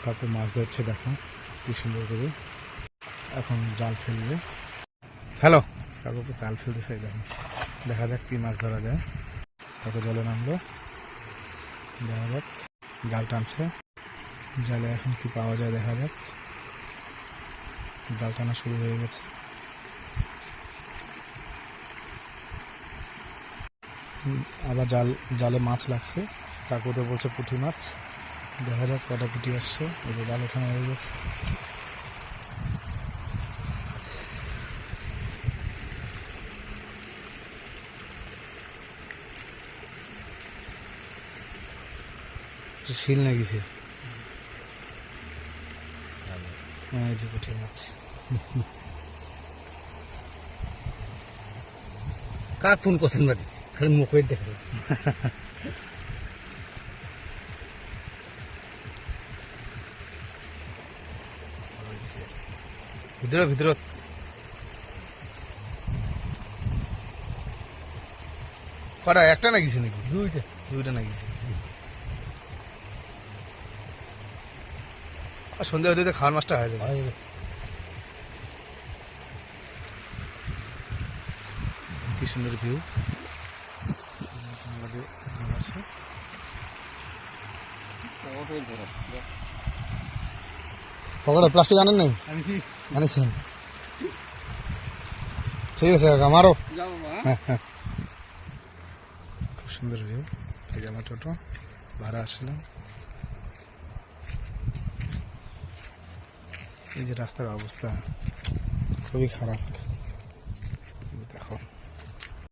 কাকু মাছ ধরছে, দেখো কি সুন্দর করে। এখন জাল ফেলবে। হ্যালো, কাকুকে জাল ফেলতেছে, দেখো। দেখা যাক কি মাছ ধরা যায়। কাকু জলে নামলো, দেখা যাক। জাল টানছে, জালে এখন কি পাওয়া যায় দেখা যাক। জাল টানা শুরু হয়ে গেছে। আবার জালে মাছ লাগছে। কাকু তো বলছে পুঁটি মাছ। দেখা যাক কটা পুঁটি আসছে। এই যে জাল ওখানে হয়ে গেছে। শিল না গেছে, এই যে পুঁটি মাছ। কাক ফোন করছেন বাড়ি, খালি মুখে দেখে। ভিতরে ভিতরে কটা? একটা না গেছে নাকি? দুইটা না গেছে। সন্ধ্যা হতে খাওয়ার মাছটা হয়ে যাবে। কি সুন্দর ভিউ। পকেটে প্লাস্টিক আনেন নাই? আনিছেন, ঠিক আছে আমারও। খুব সুন্দর ভিউ। এই যে আমার টোটো ভাড়া আসছিলাম। এই যে রাস্তার অবস্থা খুবই খারাপ।